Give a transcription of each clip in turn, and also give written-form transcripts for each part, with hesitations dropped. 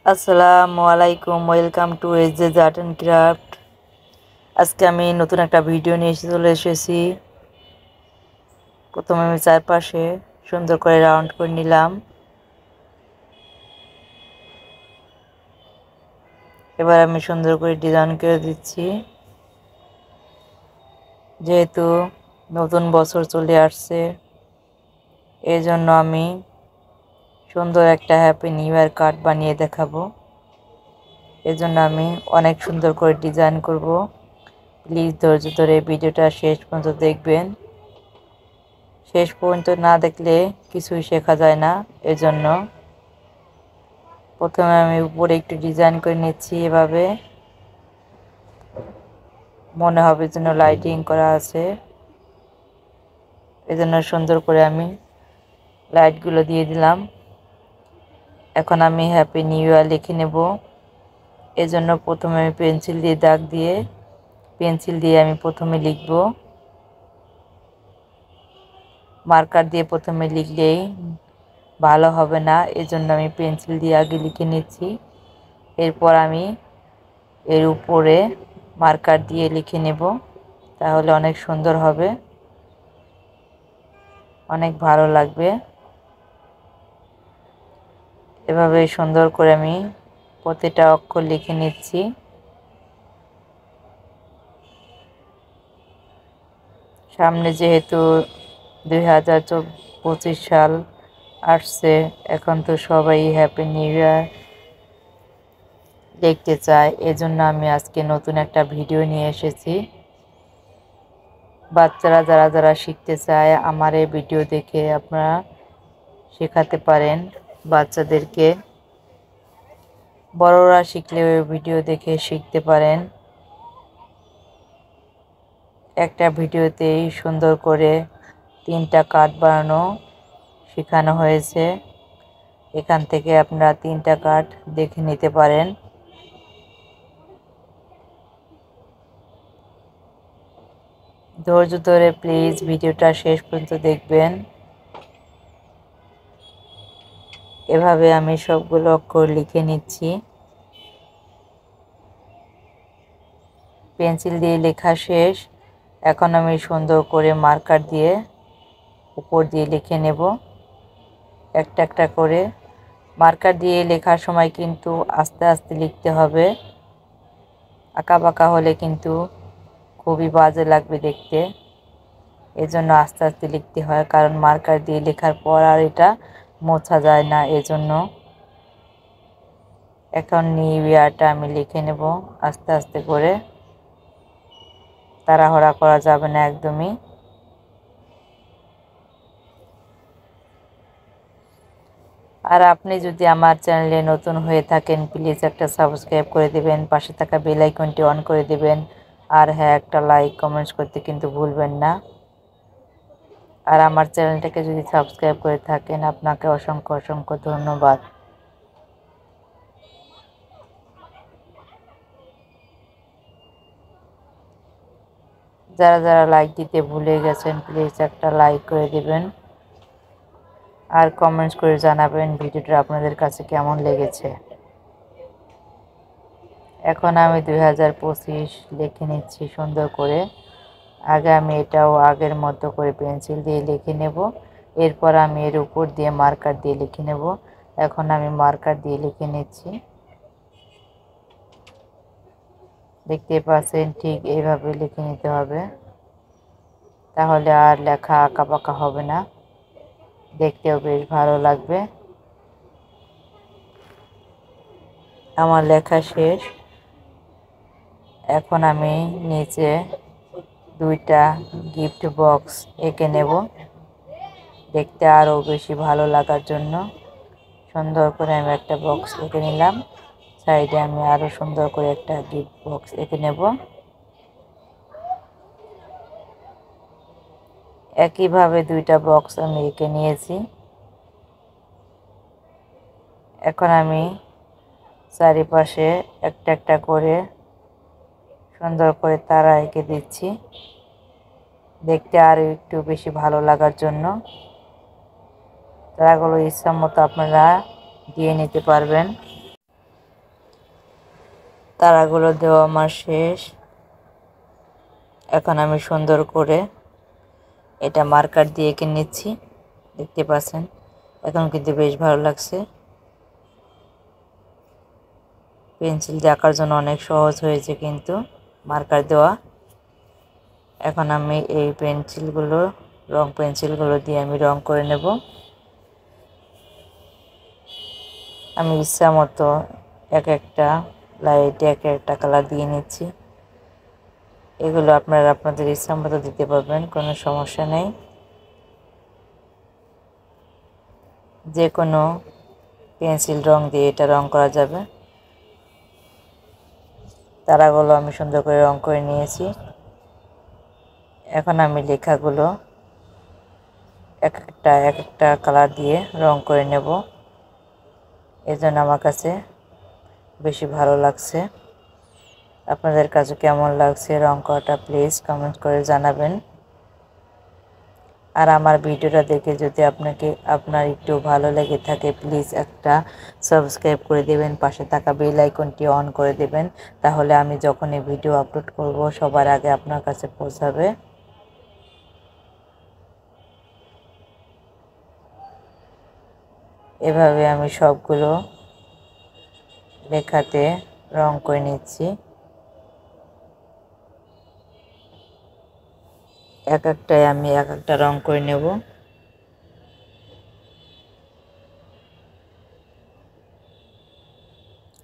আসসালামু আলাইকুম, welcome to SJ art and craft. আজকে আমি নতুন একটা ভিডিও নিয়ে চলে এসেছি। প্রথমে আমি চারপাশে সুন্দর করে রাউন্ড করে নিলাম। এবার আমি সুন্দর করে ডিজাইন করে দিচ্ছি। যেহেতু নতুন বছর চলে আসছে, এই জন্য আমি সুন্দর একটা হ্যাপি নিউ ইয়ার কার্ড বানিয়ে দেখাবো। এজন্য আমি অনেক সুন্দর করে ডিজাইন করব। প্লিজ ধৈর্য ধরে ভিডিওটা শেষ পর্যন্ত দেখবেন। শেষ পর্যন্ত না দেখলে কিছুই শেখা যায় না। এজন্য প্রথমে আমি উপরে একটু ডিজাইন করে নিচ্ছি। এভাবে মনে হবে যেন লাইটিং করা আছে। এজন্য সুন্দর করে আমি লাইটগুলো দিয়ে দিলাম। এখন আমি হ্যাপি নিউ ইয়ার লিখে নেব। এজন্য প্রথমে আমি পেন্সিল দিয়ে আমি প্রথমে লিখব। মার্কার দিয়ে প্রথমে লিখলেই ভালো হবে না, এজন্য আমি পেন্সিল দিয়ে আগে লিখে নিচ্ছি। এরপর আমি এর উপরে মার্কার দিয়ে লিখে নেব, তাহলে অনেক সুন্দর হবে, অনেক ভালো লাগবে। এভাবে সুন্দর করে আমি প্রতিটা অক্ষর লিখে নিচ্ছি। সামনে যেহেতু 2025 সাল আসছে, এখন তো সবাই হ্যাপি নিউ ইয়ার দেখতে চায়। এজন্য আমি আজকে নতুন একটা ভিডিও নিয়ে এসেছি। বাচ্চারা যারা যারা শিখতে চায় আমার এই ভিডিও দেখে আপনারা শেখাতে পারেন বাচ্চাদেরকে। বড়রা শিখলেও এই ভিডিও দেখে শিখতে পারেন। একটা ভিডিওতেই সুন্দর করে 3টা কার্ড বানানো শেখানো হয়েছে। এখান থেকে আপনারা 3টা কার্ড দেখে নিতে পারেন। ধৈর্য ধরে প্লিজ ভিডিওটা শেষ পর্যন্ত দেখবেন। এভাবে আমি সবগুলো অক্ষর লিখে নিচ্ছি। পেন্সিল দিয়ে লেখা শেষ। এখন আমি সুন্দর করে মার্কার দিয়ে উপর দিয়ে লিখে নেব একটা একটা করে। মার্কার দিয়ে লেখার সময় কিন্তু আস্তে আস্তে লিখতে হবে, আঁকা বাঁকা হলে কিন্তু খুবই বাজে লাগবে দেখতে। এজন্য আস্তে আস্তে লিখতে হয়, কারণ মার্কার দিয়ে লেখার পর আর এটা মোছা যায় না। এজন্য এখন নিউ ইয়ারটা আমি লিখে নেব আস্তে আস্তে করে, তাড়াহুড়া করা যাবে না একদমই। আর আপনি যদি আমার চ্যানেলে নতুন হয়ে থাকেন, প্লিজ একটা সাবস্ক্রাইব করে দিবেন, পাশে থাকা বেল আইকনটি অন করে দিবেন। আর হ্যাঁ, একটা লাইক কমেন্টস করতে কিন্তু ভুলবেন না। আর আমার চ্যানেলটাকে যদি সাবস্ক্রাইব করে থাকেন, আপনাকে অসংখ্য অসংখ্য ধন্যবাদ। যারা যারা লাইক দিতে ভুলে গেছেন, প্লিজ একটা লাইক করে দিবেন আর কমেন্টস করে জানাবেন ভিডিওটা আপনাদের কাছে কেমন লেগেছে। এখন আমি 2025 লিখে নিচ্ছি সুন্দর করে। আগে আমি এটাও আগের মতো করে পেন্সিল দিয়ে লিখে নেব। এরপর আমি এর উপর দিয়ে মার্কার দিয়ে লিখে নেব। এখন আমি মার্কার দিয়ে লিখে নিচ্ছি। দেখতে পাচ্ছেন, ঠিক এইভাবে লিখে নিতে হবে, তাহলে আর লেখা আঁকা পাকা হবে না, দেখতেও বেশ ভালো লাগবে। আমার লেখা শেষ। এখন আমি নিচে 2টা গিফট বক্স এঁকে নেব, দেখতে আরও বেশি ভালো লাগার জন্য। সুন্দর করে আমি একটা বক্স এঁকে নিলাম। সাইডে আমি আরও সুন্দর করে একটা গিফট বক্স এঁকে নেব। একইভাবে 2টা বক্স আমি এঁকে নিয়েছি। এখন আমি চারিপাশে একটা একটা করে সুন্দর করে তারা এঁকে দিচ্ছি, দেখতে আরও একটু বেশি ভালো লাগার জন্য। তারাগুলো ইচ্ছা মতো আপনারা দিয়ে নিতে পারবেন। তারাগুলো দেওয়া আমার শেষ। এখন আমি সুন্দর করে এটা মার্কার দিয়ে এঁকে নিচ্ছি। দেখতে পাচ্ছেন এখন কিন্তু বেশ ভালো লাগছে। পেন্সিল দিয়ে আঁকার জন্য অনেক সহজ হয়েছে কিন্তু মার্কার দেওয়া। এখন আমি এই রং পেন্সিলগুলো দিয়ে আমি রং করে নেব। আমি ইচ্ছা মতো এক একটা লাইটে এক একটা কালার দিয়ে নিচ্ছি। এগুলো আপনারা আপনাদের ইচ্ছা মতো দিতে পারবেন, কোনো সমস্যা নেই। যে কোনো পেন্সিল রং দিয়ে এটা রং করা যাবে। তারাগুলো আমি সুন্দর করে রং করে নিয়েছি। এখন আমি লেখাগুলো এক একটা কালার দিয়ে রং করে নেব। এজন্য আমার কাছে বেশি ভালো লাগছে। আপনাদের কাছে কেমন লাগছে রং করাটা প্লিজ কমেন্ট করে জানাবেন। আর আমার ভিডিওটা দেখে যদি আপনার একটু ভালো লেগে থাকে প্লিজ একটা সাবস্ক্রাইব করে দেবেন, পাশে থাকা বেল আইকনটি অন করে দেবেন। তাহলে আমি যখনই ভিডিও আপলোড করব সবার আগে আপনার কাছে পৌঁছাবে। এভাবে আমি সবগুলো লেখাতে রং করে নিচ্ছি। একটায় আমি এক একটা রং করে নেব।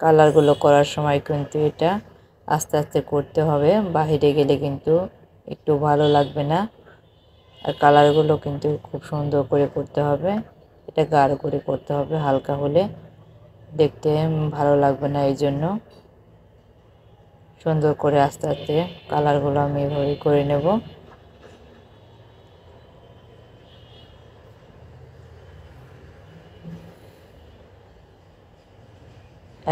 কালারগুলো করার সময় কিন্তু এটা আস্তে আস্তে করতে হবে, বাহিরে গেলে কিন্তু একটু ভালো লাগবে না। আর কালারগুলো কিন্তু খুব সুন্দর করে করতে হবে, এটা গাঢ় করে করতে হবে, হালকা হলে দেখতে ভালো লাগবে না। এই জন্য সুন্দর করে আস্তে আস্তে কালারগুলো আমি এভাবে করে নেব।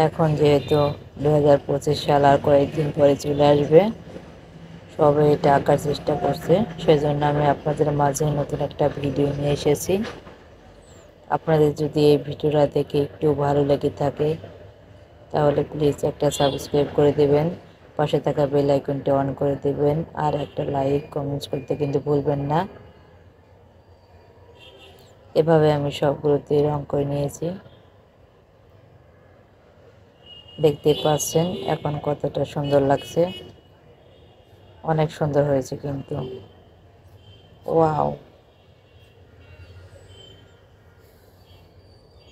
এখন যেহেতু 2025 সাল আর কয়েকদিন পরে চলে আসবে, সবাই এটা আঁকার চেষ্টা করছে, সেজন্য আমি আপনাদের মাঝে নতুন একটা ভিডিও নিয়ে এসেছি। আপনাদের যদি এই ভিডিওটা দেখে একটু ভালো লেগে থাকে তাহলে প্লিজ একটা সাবস্ক্রাইব করে দেবেন, পাশে থাকা বেল আইকনটি অন করে দেবেন, আর একটা লাইক কমেন্টস করতে কিন্তু ভুলবেন না। এভাবে আমি সবগুলোতে রং করে নিয়েছি, দেখতে পাচ্ছেন এখন কতটা সুন্দর লাগছে, অনেক সুন্দর হয়েছে কিন্তু। ওয়াও!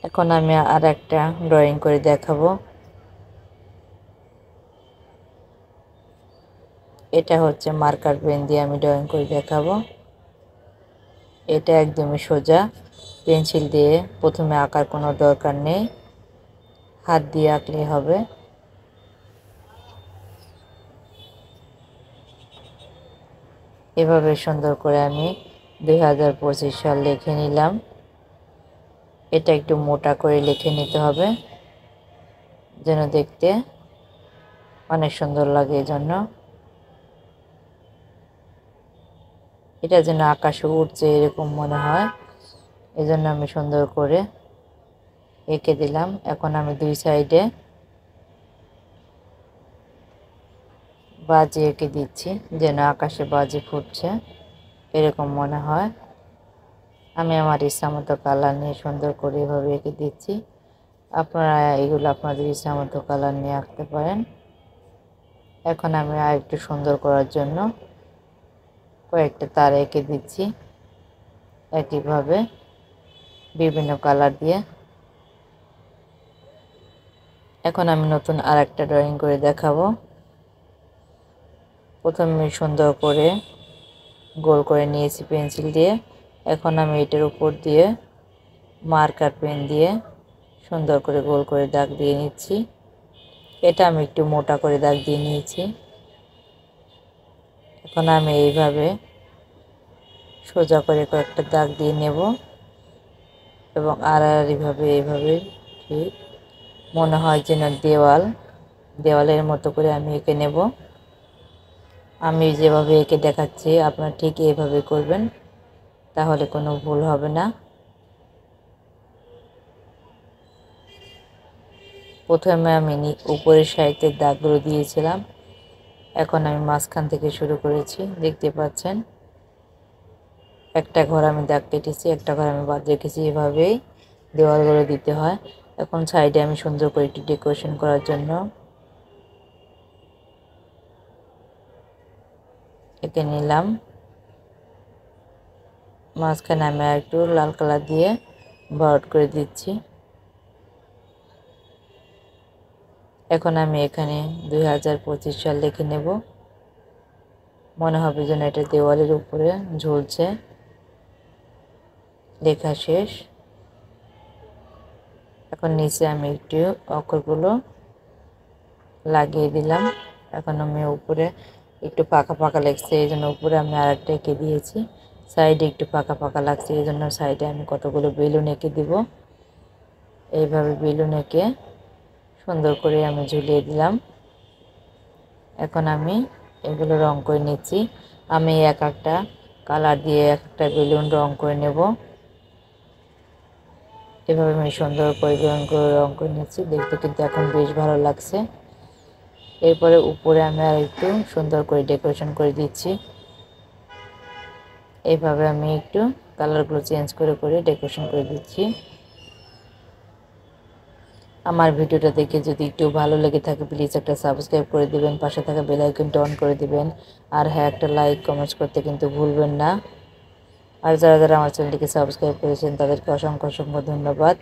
এখন আমি আর একটা ড্রয়িং করে দেখাবো। এটা হচ্ছে মার্কার পেন দিয়ে আমি ড্রয়িং করে দেখাবো। এটা একদমই সোজা, পেন্সিল দিয়ে প্রথমে আঁকার কোনো দরকার নেই, হাত দিয়ে আঁকলেই হবে। এভাবে সুন্দর করে আমি 2025 সাল লিখে নিলাম। এটা একটু মোটা করে লিখে নিতে হবে যেন দেখতে অনেক সুন্দর লাগে। এজন্য এটা যেন আকাশে উঠছে এরকম মনে হয়, এজন্য আমি সুন্দর করে এঁকে দিলাম। এখন আমি দুই সাইডে বাজি এঁকে দিচ্ছি যেন আকাশে বাজি ফুটছে এরকম মনে হয়। আমি আমার ইচ্ছা মতো কালার নিয়ে সুন্দর করে এভাবে এঁকে দিচ্ছি। আপনারা এগুলো আপনাদের ইচ্ছা মতো কালার নিয়ে আঁকতে পারেন। এখন আমি আর একটু সুন্দর করার জন্য কয়েকটা তার এঁকে দিচ্ছি একইভাবে বিভিন্ন কালার দিয়ে। এখন আমি নতুন আর একটা ড্রয়িং করে দেখাবো। প্রথমে সুন্দর করে গোল করে নিয়েছি পেন্সিল দিয়ে। এখন আমি এটার উপর দিয়ে মার্কার পেন দিয়ে সুন্দর করে গোল করে দাগ দিয়ে নিচ্ছি। এটা আমি একটু মোটা করে দাগ দিয়ে নিয়েছি। এখন আমি এইভাবে সোজা করে কয়েকটা দাগ দিয়ে নেব এবং এইভাবে ঠিক মনে হয় যেন দেওয়ালের মতো করে আমি এঁকে নেব। আমি যেভাবে এঁকে দেখাচ্ছি আপনারা ঠিক এইভাবে করবেন, তাহলে কোনো ভুল হবে না। প্রথমে আমি উপরের সাইডের দাগগুলো দিয়েছিলাম, এখন আমি মাঝখান থেকে শুরু করেছি। দেখতে পাচ্ছেন একটা ঘর আমি দাগ কেটেছি, একটা ঘর আমি বাদ রেখেছি। এভাবেই দেওয়ালগুলো দিতে হয়। এখন সাইডে আমি সুন্দর করে একটু ডেকোরেশন করার জন্য এঁকে নিলাম। মাঝখানে আমি আর একটু লাল কালার দিয়ে ভরাট করে দিচ্ছি। এখন আমি এখানে 2025 সাল লিখে নেব। মনে হবে যেন এটা দেওয়ালের উপরে ঝুলছে। লেখা শেষ। এখন নিচে আমি একটু অক্ষরগুলো লাগিয়ে দিলাম। এখন আমি উপরে একটু ফাঁকা ফাঁকা লাগছে, এই জন্য উপরে আমি আর একটা এঁকে দিয়েছি। সাইডে একটু ফাঁকা ফাঁকা লাগছে, এই জন্য সাইডে আমি কতগুলো বেলুন এঁকে দিব। এইভাবে বেলুন এঁকে সুন্দর করে আমি ঝুলিয়ে দিলাম। এখন আমি এগুলো রং করে নিচ্ছি। আমি এক একটা কালার দিয়ে এক একটা বেলুন রং করে নেব। এভাবে আমি সুন্দর করে রং করে নিচ্ছি। দেখতে কিন্তু এখন বেশ ভালো লাগছে। এরপরে উপরে আমি আর একটু সুন্দর করে ডেকোরেশন করে দিচ্ছি। এইভাবে আমি একটু কালারগুলো চেঞ্জ করে করে ডেকোরেশন করে দিচ্ছি। আমার ভিডিওটা দেখে যদি একটু ভালো লেগে থাকে প্লিজ একটা সাবস্ক্রাইব করে দিবেন, পাশে থাকা বেল আইকনটা অন করে দিবেন। আর হ্যাঁ, একটা লাইক কমেন্টস করতে কিন্তু ভুলবেন না। আর যারা যারা আমার চ্যানেলটিকে সাবস্ক্রাইব করেছেন তাদেরকে অসংখ্য অসংখ্য ধন্যবাদ।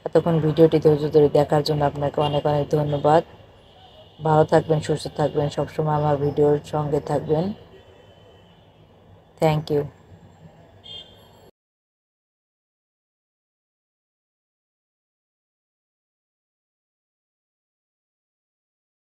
এতক্ষণ ভিডিওটি ধৈর্য ধরে দেখার জন্য আপনাকে অনেক অনেক ধন্যবাদ। ভালো থাকবেন, সুস্থ থাকবেন, সবসময় আমার ভিডিওর সঙ্গে থাকবেন। Thank you.